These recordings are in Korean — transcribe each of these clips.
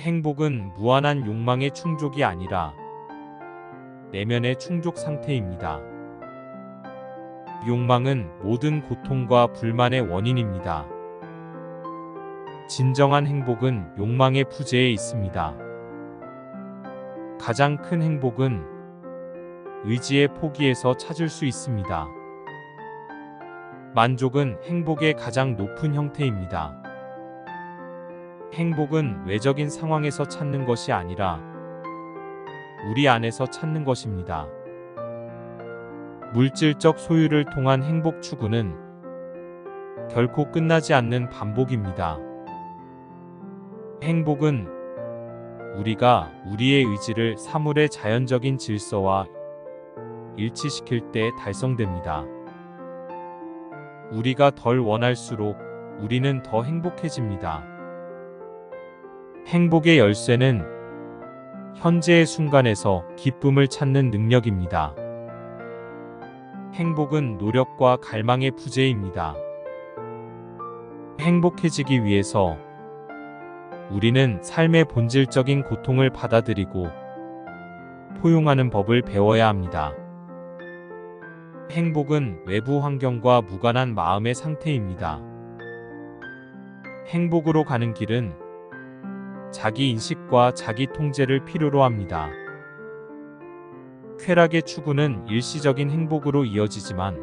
행복은 무한한 욕망의 충족이 아니라 내면의 충족 상태입니다. 욕망은 모든 고통과 불만의 원인입니다. 진정한 행복은 욕망의 부재에 있습니다. 가장 큰 행복은 의지의 포기에서 찾을 수 있습니다. 만족은 행복의 가장 높은 형태입니다. 행복은 외적인 상황에서 찾는 것이 아니라 우리 안에서 찾는 것입니다. 물질적 소유를 통한 행복 추구는 결코 끝나지 않는 반복입니다. 행복은 우리가 우리의 의지를 사물의 자연적인 질서와 일치시킬 때 달성됩니다. 우리가 덜 원할수록 우리는 더 행복해집니다. 행복의 열쇠는 현재의 순간에서 기쁨을 찾는 능력입니다. 행복은 노력과 갈망의 부재입니다. 행복해지기 위해서 우리는 삶의 본질적인 고통을 받아들이고 포용하는 법을 배워야 합니다. 행복은 외부 환경과 무관한 마음의 상태입니다. 행복으로 가는 길은 자기 인식과 자기 통제를 필요로 합니다. 쾌락의 추구는 일시적인 행복으로 이어지지만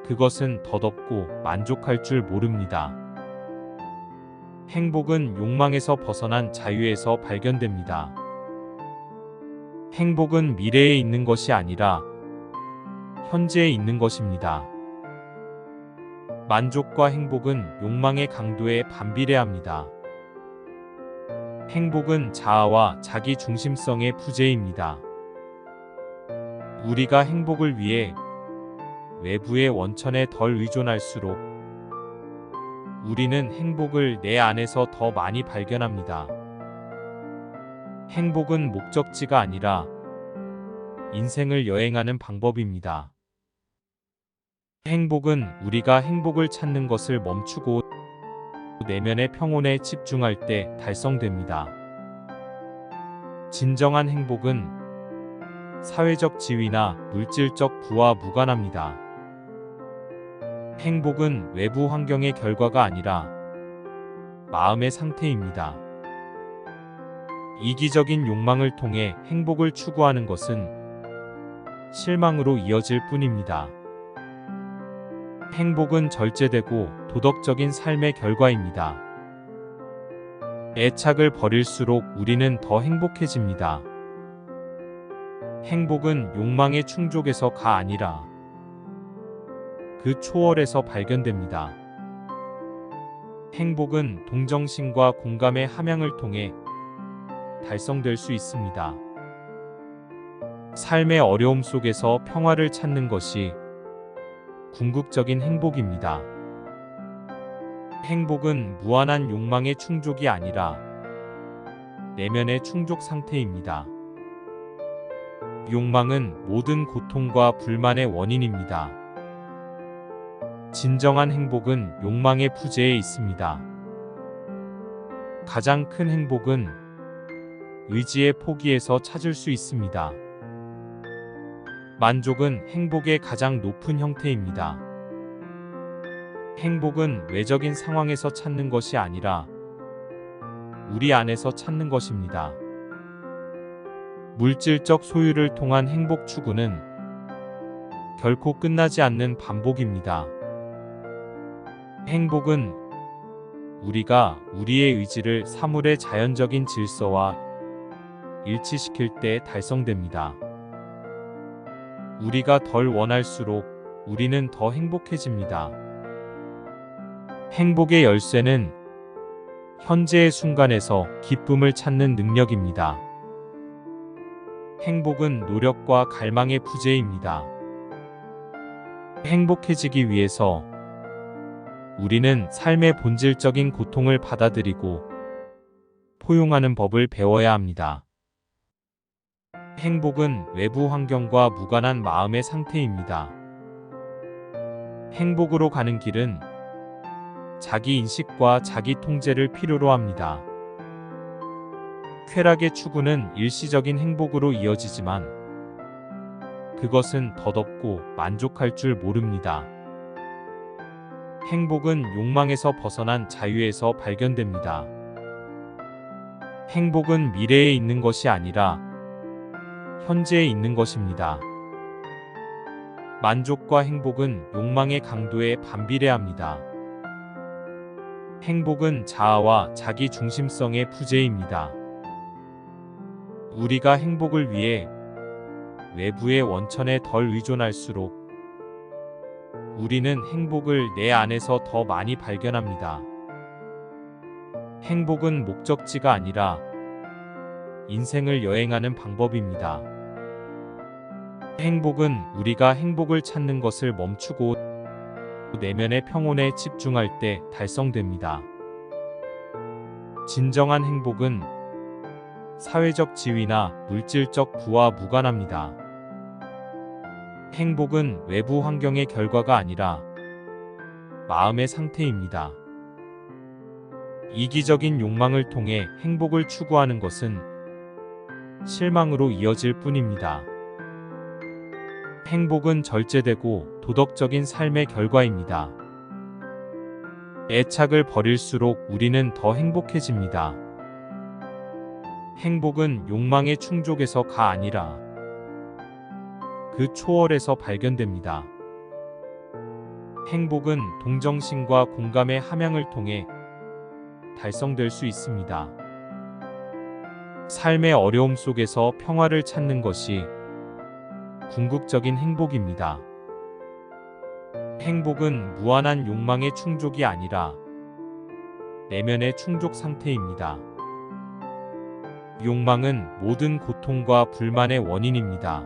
그것은 덧없고 만족할 줄 모릅니다. 행복은 욕망에서 벗어난 자유에서 발견됩니다. 행복은 미래에 있는 것이 아니라 현재에 있는 것입니다. 만족과 행복은 욕망의 강도에 반비례합니다. 행복은 자아와 자기 중심성의 부재입니다. 우리가 행복을 위해 외부의 원천에 덜 의존할수록 우리는 행복을 내 안에서 더 많이 발견합니다. 행복은 목적지가 아니라 인생을 여행하는 방법입니다. 행복은 우리가 행복을 찾는 것을 멈추고 내면의 평온에 집중할 때 달성됩니다. 진정한 행복은 사회적 지위나 물질적 부와 무관합니다. 행복은 외부 환경의 결과가 아니라 마음의 상태입니다. 이기적인 욕망을 통해 행복을 추구하는 것은 실망으로 이어질 뿐입니다. 행복은 절제되고 도덕적인 삶의 결과입니다. 애착을 버릴수록 우리는 더 행복해집니다. 행복은 욕망의 충족에서가 아니라 그 초월에서 발견됩니다. 행복은 동정심과 공감의 함양을 통해 달성될 수 있습니다. 삶의 어려움 속에서 평화를 찾는 것이 궁극적인 행복입니다. 행복은 무한한 욕망의 충족이 아니라 내면의 충족 상태입니다. 욕망은 모든 고통과 불만의 원인입니다. 진정한 행복은 욕망의 부재에 있습니다. 가장 큰 행복은 의지의 포기에서 찾을 수 있습니다. 만족은 행복의 가장 높은 형태입니다. 행복은 외적인 상황에서 찾는 것이 아니라 우리 안에서 찾는 것입니다. 물질적 소유를 통한 행복 추구는 결코 끝나지 않는 반복입니다. 행복은 우리가 우리의 의지를 사물의 자연적인 질서와 일치시킬 때 달성됩니다. 우리가 덜 원할수록 우리는 더 행복해집니다. 행복의 열쇠는 현재의 순간에서 기쁨을 찾는 능력입니다. 행복은 노력과 갈망의 부재입니다. 행복해지기 위해서 우리는 삶의 본질적인 고통을 받아들이고 포용하는 법을 배워야 합니다. 행복은 외부 환경과 무관한 마음의 상태입니다. 행복으로 가는 길은 자기 인식과 자기 통제를 필요로 합니다. 쾌락의 추구는 일시적인 행복으로 이어지지만 그것은 덧없고 만족할 줄 모릅니다. 행복은 욕망에서 벗어난 자유에서 발견됩니다. 행복은 미래에 있는 것이 아니라 현재에 있는 것입니다. 만족과 행복은 욕망의 강도에 반비례합니다. 행복은 자아와 자기 중심성의 부재입니다. 우리가 행복을 위해 외부의 원천에 덜 의존할수록 우리는 행복을 내 안에서 더 많이 발견합니다. 행복은 목적지가 아니라 인생을 여행하는 방법입니다. 행복은 우리가 행복을 찾는 것을 멈추고 내면의 평온에 집중할 때 달성됩니다. 진정한 행복은 사회적 지위나 물질적 부와 무관합니다. 행복은 외부 환경의 결과가 아니라 마음의 상태입니다. 이기적인 욕망을 통해 행복을 추구하는 것은 실망으로 이어질 뿐입니다. 행복은 절제되고 도덕적인 삶의 결과입니다. 애착을 버릴수록 우리는 더 행복해집니다. 행복은 욕망의 충족에서가 아니라 그 초월에서 발견됩니다. 행복은 동정심과 공감의 함양을 통해 달성될 수 있습니다. 삶의 어려움 속에서 평화를 찾는 것이 궁극적인 행복입니다. 행복은 무한한 욕망의 충족이 아니라 내면의 충족 상태입니다. 욕망은 모든 고통과 불만의 원인입니다.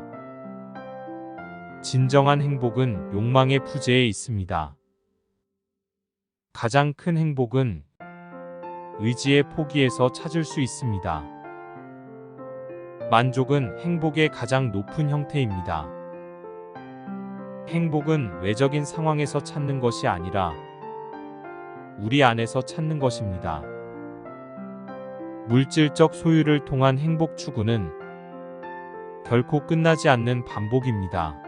진정한 행복은 욕망의 부재에 있습니다. 가장 큰 행복은 의지의 포기에서 찾을 수 있습니다. 만족은 행복의 가장 높은 형태입니다. 행복은 외적인 상황에서 찾는 것이 아니라 우리 안에서 찾는 것입니다. 물질적 소유를 통한 행복 추구는 결코 끝나지 않는 반복입니다.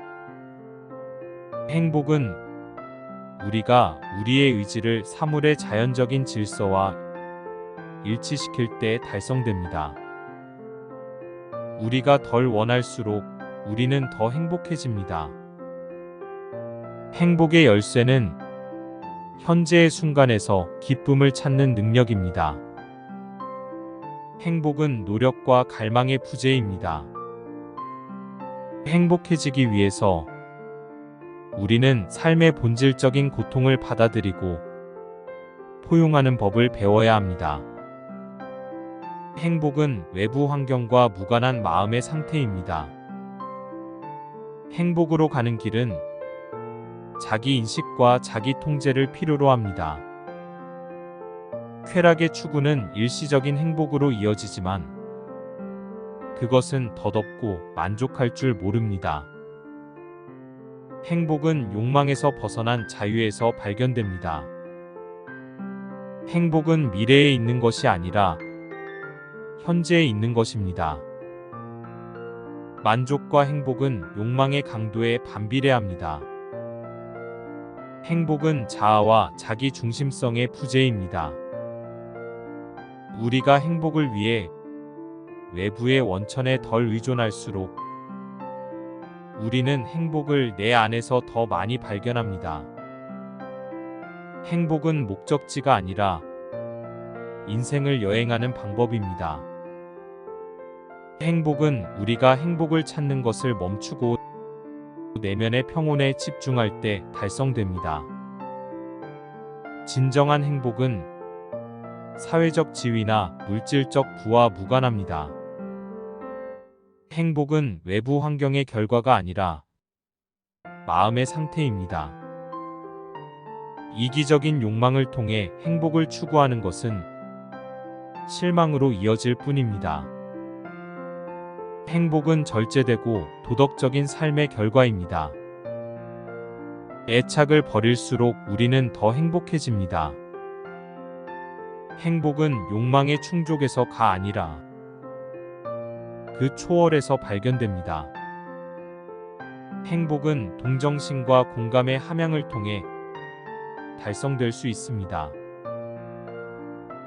행복은 우리가 우리의 의지를 사물의 자연적인 질서와 일치시킬 때 달성됩니다. 우리가 덜 원할수록 우리는 더 행복해집니다. 행복의 열쇠는 현재의 순간에서 기쁨을 찾는 능력입니다. 행복은 노력과 갈망의 부재입니다. 행복해지기 위해서 우리는 삶의 본질적인 고통을 받아들이고 포용하는 법을 배워야 합니다. 행복은 외부 환경과 무관한 마음의 상태입니다. 행복으로 가는 길은 자기 인식과 자기 통제를 필요로 합니다. 쾌락의 추구는 일시적인 행복으로 이어지지만 그것은 덧없고 만족할 줄 모릅니다. 행복은 욕망에서 벗어난 자유에서 발견됩니다. 행복은 미래에 있는 것이 아니라 현재에 있는 것입니다. 만족과 행복은 욕망의 강도에 반비례합니다. 행복은 자아와 자기 중심성의 부재입니다. 우리가 행복을 위해 외부의 원천에 덜 의존할수록 우리는 행복을 내 안에서 더 많이 발견합니다. 행복은 목적지가 아니라 인생을 여행하는 방법입니다. 행복은 우리가 행복을 찾는 것을 멈추고 내면의 평온에 집중할 때 달성됩니다. 진정한 행복은 사회적 지위나 물질적 부와 무관합니다. 행복은 외부 환경의 결과가 아니라 마음의 상태입니다. 이기적인 욕망을 통해 행복을 추구하는 것은 실망으로 이어질 뿐입니다. 행복은 절제되고 도덕적인 삶의 결과입니다. 애착을 버릴수록 우리는 더 행복해집니다. 행복은 욕망의 충족에서가 아니라 그 초월에서 발견됩니다. 행복은 동정심과 공감의 함양을 통해 달성될 수 있습니다.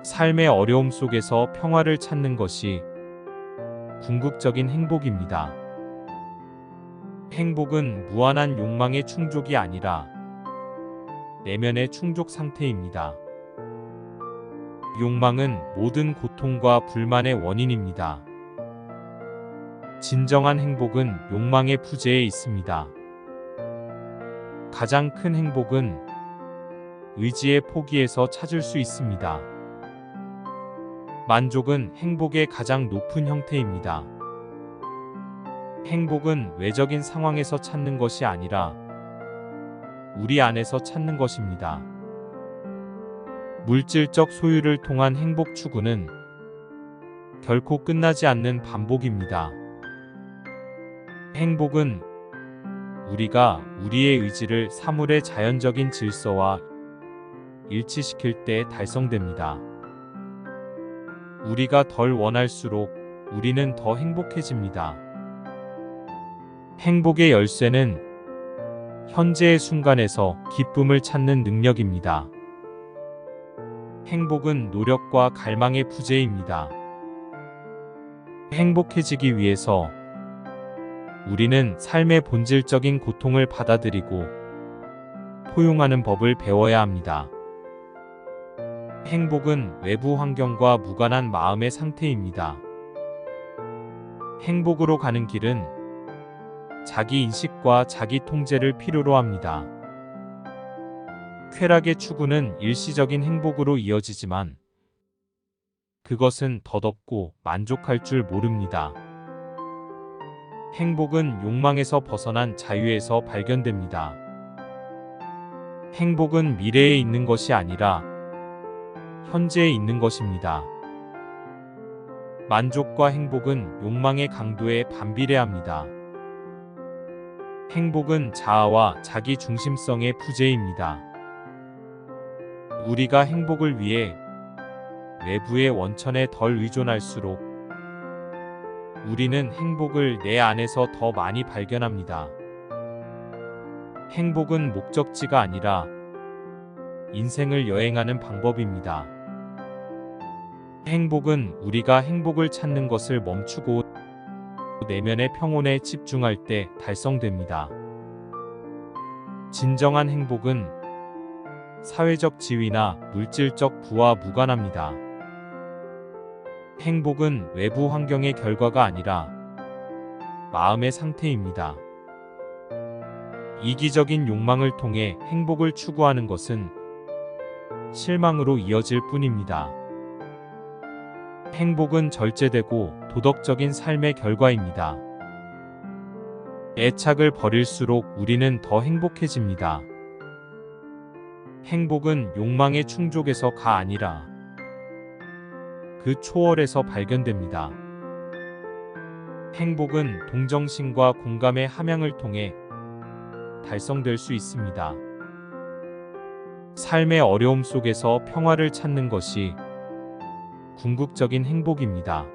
삶의 어려움 속에서 평화를 찾는 것이 궁극적인 행복입니다. 행복은 무한한 욕망의 충족이 아니라 내면의 충족 상태입니다. 욕망은 모든 고통과 불만의 원인입니다. 진정한 행복은 욕망의 부재에 있습니다. 가장 큰 행복은 의지의 포기에서 찾을 수 있습니다. 만족은 행복의 가장 높은 형태입니다. 행복은 외적인 상황에서 찾는 것이 아니라 우리 안에서 찾는 것입니다. 물질적 소유를 통한 행복 추구는 결코 끝나지 않는 반복입니다. 행복은 우리가 우리의 의지를 사물의 자연적인 질서와 일치시킬 때 달성됩니다. 우리가 덜 원할수록 우리는 더 행복해집니다. 행복의 열쇠는 현재의 순간에서 기쁨을 찾는 능력입니다. 행복은 노력과 갈망의 부재입니다. 행복해지기 위해서 우리는 삶의 본질적인 고통을 받아들이고 포용하는 법을 배워야 합니다. 행복은 외부 환경과 무관한 마음의 상태입니다. 행복으로 가는 길은 자기 인식과 자기 통제를 필요로 합니다. 쾌락의 추구는 일시적인 행복으로 이어지지만 그것은 덧없고 만족할 줄 모릅니다. 행복은 욕망에서 벗어난 자유에서 발견됩니다. 행복은 미래에 있는 것이 아니라 현재에 있는 것입니다. 만족과 행복은 욕망의 강도에 반비례합니다. 행복은 자아와 자기 중심성의 부재입니다. 우리가 행복을 위해 외부의 원천에 덜 의존할수록 우리는 행복을 내 안에서 더 많이 발견합니다. 행복은 목적지가 아니라 인생을 여행하는 방법입니다. 행복은 우리가 행복을 찾는 것을 멈추고 내면의 평온에 집중할 때 달성됩니다. 진정한 행복은 사회적 지위나 물질적 부와 무관합니다. 행복은 외부 환경의 결과가 아니라 마음의 상태입니다. 이기적인 욕망을 통해 행복을 추구하는 것은 실망으로 이어질 뿐입니다. 행복은 절제되고 도덕적인 삶의 결과입니다. 애착을 버릴수록 우리는 더 행복해집니다. 행복은 욕망의 충족에서가 아니라 그 초월에서 발견됩니다. 행복은 동정심과 공감의 함양을 통해 달성될 수 있습니다. 삶의 어려움 속에서 평화를 찾는 것이 궁극적인 행복입니다.